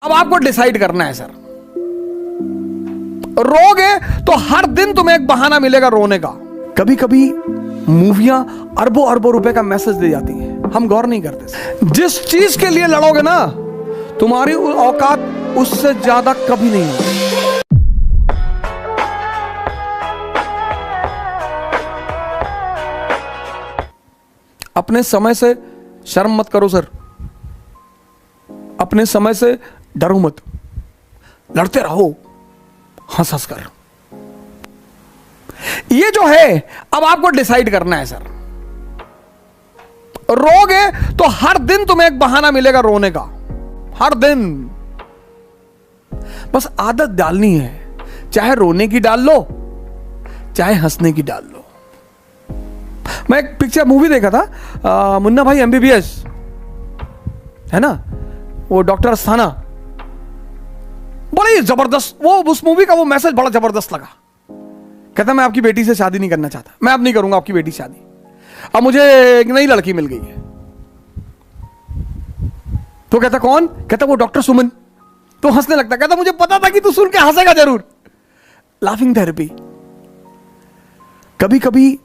अब आपको डिसाइड करना है सर, रोगे तो हर दिन तुम्हें एक बहाना मिलेगा रोने का। कभी कभी मूवियां अरबों अरबों रुपए का मैसेज दे जाती हैं, हम गौर नहीं करते। जिस चीज के लिए लड़ोगे ना, तुम्हारी औकात उससे ज्यादा कभी नहीं होगी। अपने समय से शर्म मत करो सर, अपने समय से डरो मत, लड़ते रहो हंस हंस कर। ये जो है अब आपको डिसाइड करना है सर, रोगे तो हर दिन तुम्हें एक बहाना मिलेगा रोने का, हर दिन। बस आदत डालनी है, चाहे रोने की डाल लो चाहे हंसने की डाल लो। मैं एक पिक्चर मूवी देखा था, मुन्ना भाई MBBS है ना, वो डॉक्टर अस्थाना, बड़ी जबरदस्त वो, उस मूवी का वो मैसेज बड़ा जबरदस्त लगा। कहता मैं आपकी बेटी से शादी नहीं करना चाहता, मैं अब नहीं करूंगा आपकी बेटी से शादी, अब मुझे एक नई लड़की मिल गई है। तो कहता कौन? कहता वो डॉक्टर सुमन। तो हंसने लगता, कहता मुझे पता था कि तू सुन के हंसेगा जरूर। Laughing therapy. कभी कभी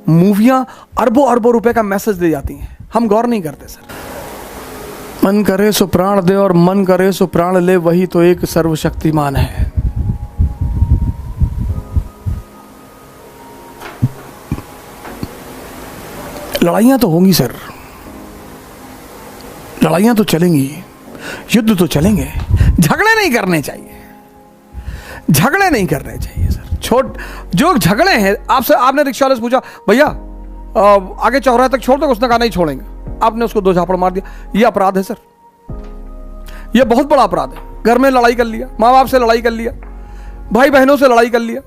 मूवियां अरबों अरबों रुपए का मैसेज दे जाती हैं, हम गौर नहीं करते सर। मन करे सो प्राण दे और मन करे सो प्राण ले, वही तो एक सर्वशक्तिमान है। लड़ाइयां तो होंगी सर, लड़ाइयां तो चलेंगी, युद्ध तो चलेंगे, झगड़े नहीं करने चाहिए, झगड़े नहीं करने चाहिए सर। जो झगड़े हैं, आपसे आपने रिक्शा वाले से पूछा भैया आगे चौराहे तक छोड़ दो, उसने कहा नहीं छोड़ेंगे, आपने उसको 2 झापड़ मार दिया, यह अपराध है सर, यह बहुत बड़ा अपराध है। घर में लड़ाई कर लिया, माँ बाप से लड़ाई कर लिया, भाई बहनों से लड़ाई कर लिया,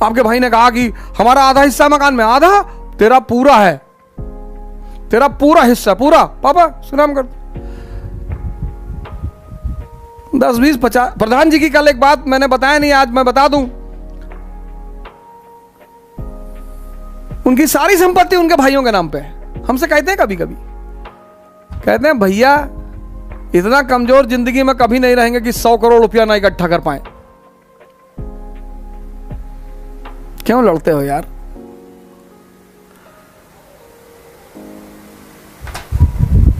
आपके भाई ने कहा कि हमारा आधा हिस्सा मकान में, आधा तेरा पूरा है, तेरा पूरा हिस्सा पूरा, पापा सुनाम कर 10, 20, 50। प्रधान जी की कल एक बात मैंने बताया नहीं, आज मैं बता दूं। उनकी सारी संपत्ति उनके भाइयों के नाम पे है। हमसे कहते हैं कभी कभी, कहते हैं भैया इतना कमजोर जिंदगी में कभी नहीं रहेंगे कि 100 करोड़ रुपया ना इकट्ठा कर पाए। क्यों लड़ते हो यार?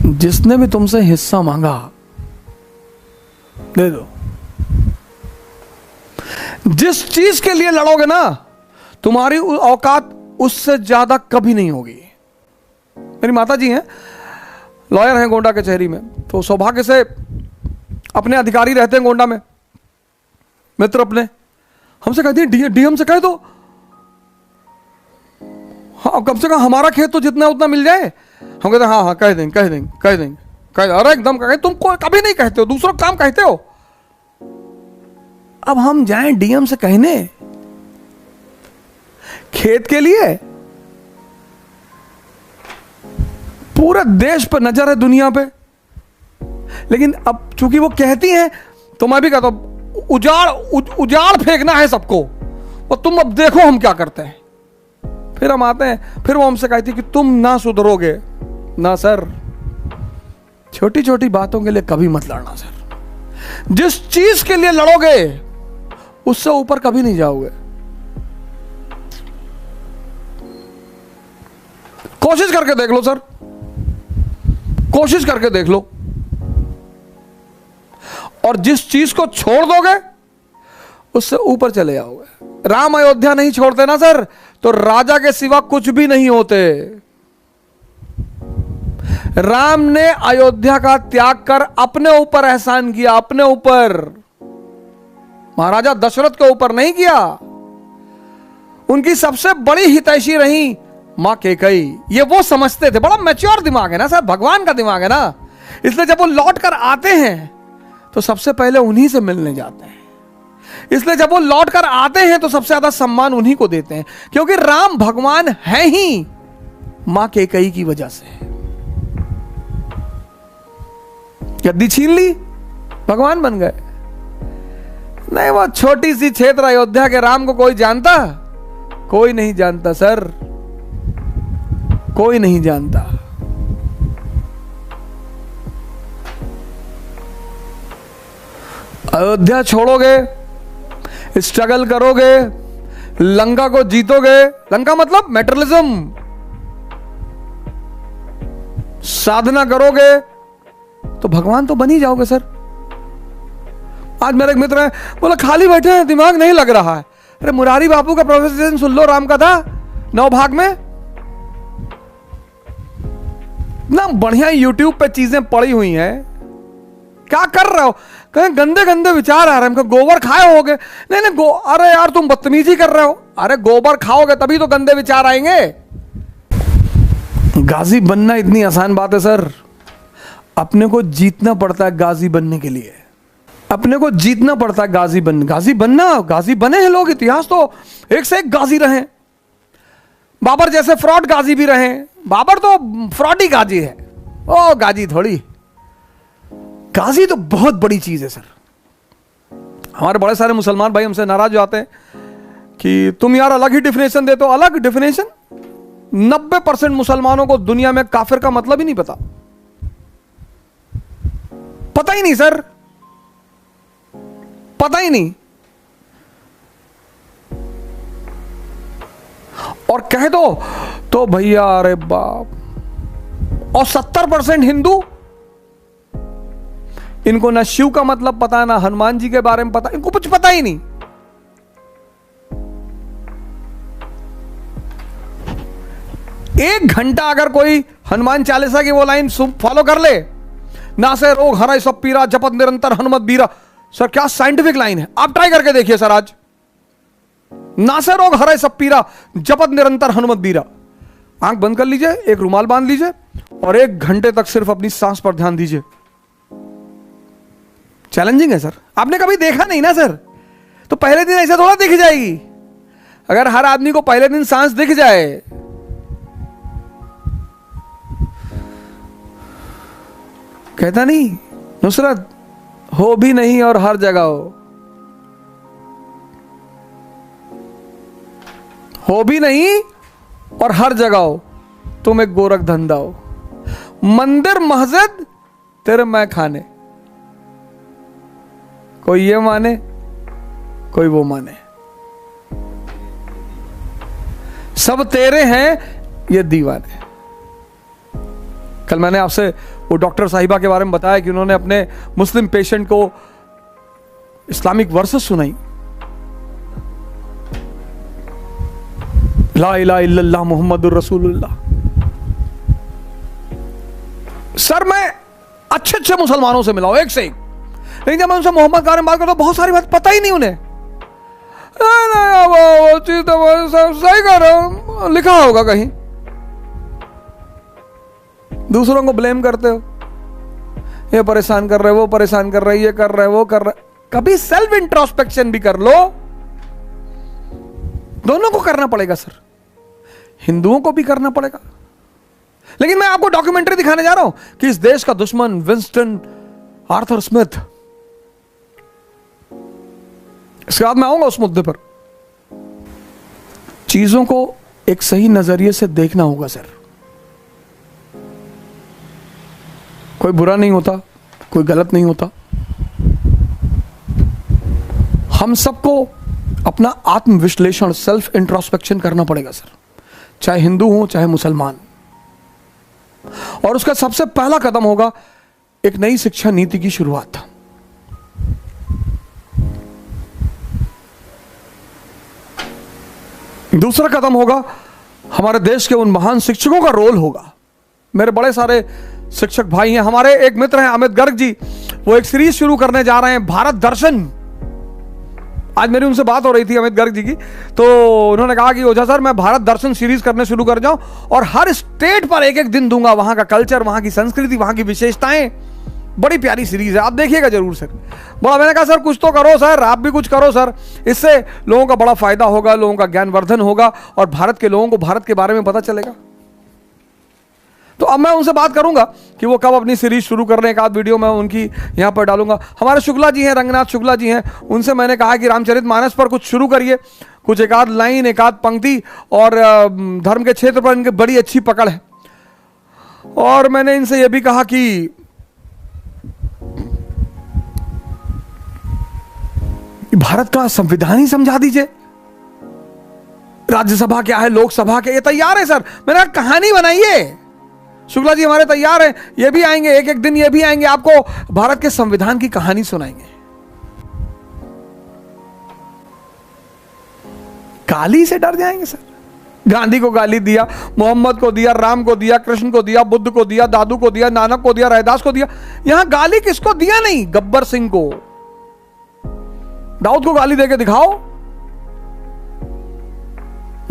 जिसने भी तुमसे हिस्सा मांगा दे दो। जिस चीज के लिए लड़ोगे ना, तुम्हारी औकात उससे ज्यादा कभी नहीं होगी। मेरी माता जी हैं, लॉयर हैं गोंडा कचहरी में, तो सौभाग्य से अपने अधिकारी रहते हैं गोंडा में, मित्र अपने, हमसे कहती हैं डीएम से कह दो, हाँ कम से कम हमारा खेत तो जितना उतना मिल जाए। हम कहते हैं हाँ हाँ कह देंगे कह देंगे कह देंगे कह देंगे, अरे एकदम कह, तुम कभी नहीं कहते हो, दूसरों काम कहते हो। अब हम जाएं डीएम से कहने खेत के लिए, पूरे देश पर नजर है, दुनिया पे, लेकिन अब चूंकि वो कहती हैं तो मैं भी कहता हूं उजाड़ फेंकना है सबको, और तुम अब देखो हम क्या करते हैं। फिर हम आते हैं, फिर वो हमसे कहती कि तुम ना सुधरोगे ना सर। छोटी छोटी बातों के लिए कभी मत लड़ना सर, जिस चीज के लिए लड़ोगे उससे ऊपर कभी नहीं जाओगे। कोशिश करके देख लो सर, कोशिश करके देख लो, और जिस चीज को छोड़ दोगे उससे ऊपर चले जाओगे। राम अयोध्या नहीं छोड़ते ना सर, तो राजा के सिवा कुछ भी नहीं होते। राम ने अयोध्या का त्याग कर अपने ऊपर एहसान किया, अपने ऊपर, महाराजा दशरथ के ऊपर नहीं किया। उनकी सबसे बड़ी हितैषी रही मां कैकेयी। ये वो समझते थे, बड़ा मैच्योर दिमाग है ना सर, भगवान का दिमाग है ना, इसलिए जब वो लौट कर आते हैं तो सबसे पहले उन्हीं से मिलने जाते हैं। इसलिए जब वो लौट कर आते हैं तो सबसे ज्यादा सम्मान उन्हीं को देते हैं, क्योंकि राम भगवान है ही मां कैकेयी की वजह से। गद्दी छीन ली, भगवान बन गए। नहीं, वो छोटी सी क्षेत्र अयोध्या के राम को कोई जानता? कोई नहीं जानता सर, कोई नहीं जानता। अयोध्या छोड़ोगे, स्ट्रगल करोगे, लंका को जीतोगे, लंका मतलब मेटेरियलिज्म, साधना करोगे तो भगवान तो बन ही जाओगे सर। आज मेरे एक मित्र है, बोला खाली बैठे हैं, दिमाग नहीं लग रहा है। अरे मुरारी बापू का प्रोफेसर सुन लो, राम कथा 9 भाग में ना बढ़िया यूट्यूब पे चीजें पड़ी हुई हैं। क्या कर रहे हो? कहीं गंदे गंदे विचार आ रहे हैं, गोबर खाए होगे? नहीं नहीं अरे यार तुम बदतमीजी कर रहे हो। अरे गोबर खाओगे तभी तो गंदे विचार आएंगे। गाजी बनना इतनी आसान बात है सर? अपने को जीतना पड़ता है गाजी बनने के लिए, अपने को जीतना पड़ता है गाजी बनना। गाजी बने हैं लोग, इतिहास तो एक से एक गाजी रहे। बाबर जैसे फ्रॉड गाजी भी रहे। बाबर तो फ्रॉड ही गाजी है, ओ गाजी थोड़ी। गाजी तो बहुत बड़ी चीज है सर। हमारे बड़े सारे मुसलमान भाई हमसे नाराज हो जाते हैं कि तुम यार अलग ही डिफिनेशन देते हो। अलग डिफिनेशन? 90% मुसलमानों को दुनिया में काफिर का मतलब ही नहीं पता। पता ही नहीं सर, पता ही नहीं। और कह दो तो भैया अरे बाप। और 70% हिंदू, इनको ना शिव का मतलब पता, ना हनुमान जी के बारे में पता, इनको कुछ पता ही नहीं। एक घंटा अगर कोई हनुमान चालीसा की वो लाइन फॉलो कर ले, ना से रोग हराय सब पीरा जपत निरंतर हनुमत बीरा। सर क्या साइंटिफिक लाइन है, आप ट्राई करके देखिए सर। आज ना से रोग हराय सब पीरा जपत निरंतर हनुमत बीरा। आंख बंद कर लीजिए, एक रुमाल बांध लीजिए और 1 घंटे तक सिर्फ अपनी सांस पर ध्यान दीजिए। चैलेंजिंग है सर, आपने कभी देखा नहीं ना सर, तो पहले दिन ऐसा थोड़ा दिख जाएगी। अगर हर आदमी को पहले दिन सांस दिख जाए, कहता नहीं नुसरत हो भी नहीं और हर जगह हो भी नहीं और हर जगह हो, तुम एक गोरख धंधा हो। मंदिर मस्जिद तेरे मैं खाने, कोई ये माने कोई वो माने, सब तेरे हैं ये दीवाने। कल मैंने आपसे वो डॉक्टर साहिबा के बारे में बताया कि उन्होंने अपने मुस्लिम पेशेंट को इस्लामिक वर्सेस सुनाई। ला इलाहा इल्लल्लाह मुहम्मदुर रसूलुल्लाह। सर मैं अच्छे अच्छे मुसलमानों से मिला हूं, एक से एक, लेकिन जब मैं उनसे मोहम्मद के बारे में बात करता हूं बहुत सारी बात पता ही नहीं उन्हें। वो चीज तो सही कर रहा हूं, लिखा होगा कहीं। दूसरों को ब्लेम करते हो, ये परेशान कर रहे, वो परेशान कर रहे, ये कर रहे, वो कर रहे। कभी सेल्फ इंट्रोस्पेक्शन भी कर लो। दोनों को करना पड़ेगा सर, हिंदुओं को भी करना पड़ेगा। लेकिन मैं आपको डॉक्यूमेंट्री दिखाने जा रहा हूं कि इस देश का दुश्मन विंस्टन आर्थर स्मिथ, इसके बाद मैं आऊंगा उस मुद्दे पर। चीजों को एक सही नजरिए से देखना होगा सर। कोई बुरा नहीं होता, कोई गलत नहीं होता। हम सबको अपना आत्मविश्लेषण, सेल्फ इंट्रोस्पेक्शन करना पड़ेगा सर, चाहे हिंदू हो चाहे मुसलमान। और उसका सबसे पहला कदम होगा एक नई शिक्षा नीति की शुरुआत। दूसरा कदम होगा हमारे देश के उन महान शिक्षकों का रोल होगा। मेरे बड़े सारे शिक्षक भाई हैं, हमारे एक मित्र हैं अमित गर्ग जी, वो एक सीरीज शुरू करने जा रहे हैं, भारत दर्शन। आज मेरी उनसे बात हो रही थी अमित गर्ग जी की, तो उन्होंने कहा कि ओझा सर मैं भारत दर्शन सीरीज करने शुरू कर जाऊं और हर स्टेट पर एक एक दिन दूंगा, वहां का कल्चर, वहां की संस्कृति, वहां की विशेषताएं। बड़ी प्यारी सीरीज है, आप देखिएगा जरूर सर। बोला, मैंने कहा सर कुछ तो करो सर, आप भी कुछ करो सर, इससे लोगों का बड़ा फायदा होगा, लोगों का ज्ञानवर्धन होगा और भारत के लोगों को भारत के बारे में पता चलेगा। तो अब मैं उनसे बात करूंगा कि वो कब अपनी सीरीज शुरू कर रहे हैं। एक आध वीडियो मैं उनकी यहां पर डालूंगा। हमारे शुक्ला जी हैं, रंगनाथ शुक्ला जी हैं, उनसे मैंने कहा कि रामचरितमानस पर कुछ शुरू करिए, कुछ एक आध लाइन, एक आध पंक्ति, और धर्म के क्षेत्र पर इनकी बड़ी अच्छी पकड़ है। और मैंने इनसे यह भी कहा कि भारत का संविधान ही समझा दीजिए। राज्यसभा क्या है, लोकसभा क्या, ये तैयार है सर। मैंने कहा कहानी बनाइए। शुक्ला जी हमारे तैयार हैं, ये भी आएंगे, एक एक दिन ये भी आएंगे, आपको भारत के संविधान की कहानी सुनाएंगे। गाली से डर जाएंगे सर। गांधी को गाली दिया, मोहम्मद को दिया, राम को दिया, कृष्ण को दिया, बुद्ध को दिया, दादू को दिया, नानक को दिया, रैदास को दिया। यहां गाली किसको दिया नहीं? गब्बर सिंह को। दाऊद को गाली देके दिखाओ,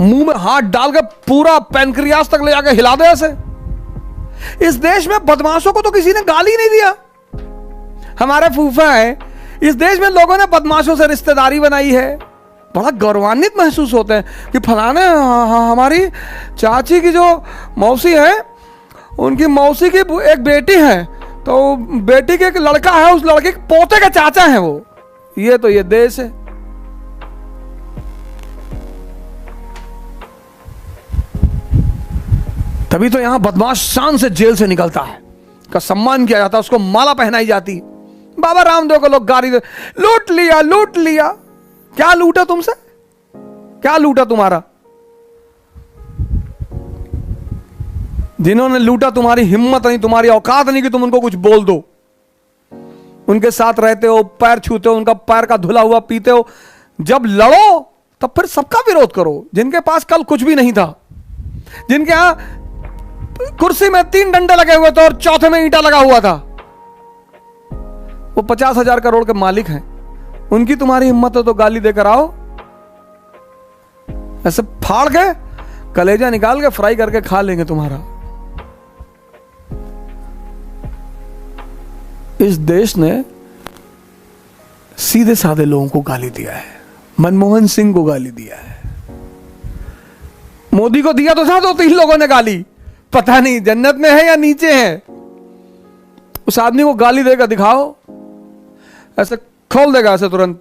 मुंह में हाथ डाल के पूरा पैनक्रियास तक ले जाके हिला दे ऐसे। इस देश में बदमाशों को तो किसी ने गाली नहीं दिया। हमारे फूफा है, इस देश में लोगों ने बदमाशों से रिश्तेदारी बनाई है। बड़ा गौरवान्वित महसूस होते हैं कि फलाने हमारी चाची की जो मौसी है, उनकी मौसी की एक बेटी है, तो बेटी के एक लड़का है, उस लड़के के पोते के चाचा है वो। ये तो ये देश है। तभी तो यहां बदमाश शान से जेल से निकलता है, का सम्मान किया जाता है, उसको माला पहनाई जाती है। बाबा रामदेव को लोग गाली दे, लूट लिया लूट लिया। क्या लूटा तुमसे? क्या लूटा तुम्हारा? जिन्होंने लूटा तुम्हारी हिम्मत नहीं, तुम्हारी औकात नहीं कि तुम उनको कुछ बोल दो। उनके साथ रहते हो, पैर छूते हो, उनका पैर का धुला हुआ पीते हो। जब लड़ो तब फिर सबका विरोध करो। जिनके पास कल कुछ भी नहीं था, जिनके यहां कुर्सी में 3 डंडे लगे हुए थे और चौथे में ईंटा लगा हुआ था, वो 50,000 करोड़ के मालिक हैं। उनकी तुम्हारी हिम्मत हो तो गाली देकर आओ। ऐसे फाड़ के कलेजा निकाल के फ्राई करके खा लेंगे तुम्हारा। इस देश ने सीधे साधे लोगों को गाली दिया है। मनमोहन सिंह को गाली दिया है, मोदी को दिया तो था 2-3 लोगों ने गाली। पता नहीं जन्नत में है या नीचे है। उस आदमी को गाली देकर दिखाओ, ऐसे खोल देगा ऐसे तुरंत।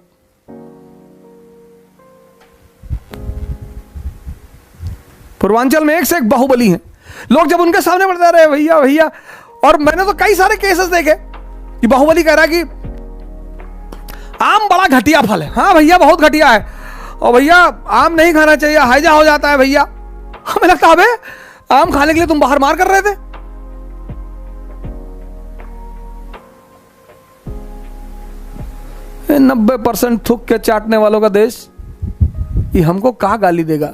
पूर्वांचल में एक से एक बाहुबली हैं। लोग जब उनके सामने बढ़ते रहे भैया भैया, और मैंने तो कई सारे केसेस देखे कि बाहुबली कह रहा है कि आम बड़ा घटिया फल है। हाँ भैया बहुत घटिया है, और भैया आम नहीं खाना चाहिए, हैजा हो जाता है भैया। हमें लगता है आम खाने के लिए तुम बाहर मार कर रहे थे। 90% थूक के चाटने वालों का देश, ये हमको कहाँ गाली देगा?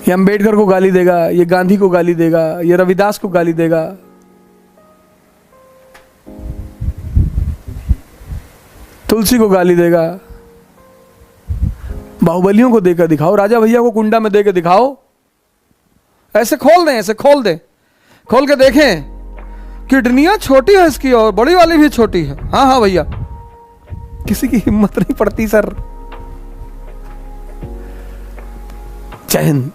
ये अंबेडकर को गाली देगा, ये गांधी को गाली देगा, ये रविदास को गाली देगा। तुलसी को गाली देगा। बाहुबलियों को देकर दिखाओ, राजा भैया को कुंडा में देकर दिखाओ। ऐसे खोल दें, ऐसे खोल दें, खोल के देखें। किडनियां छोटी है इसकी और बड़ी वाली भी छोटी है। हाँ हाँ भैया, किसी की हिम्मत नहीं पड़ती सर। जय हिंद।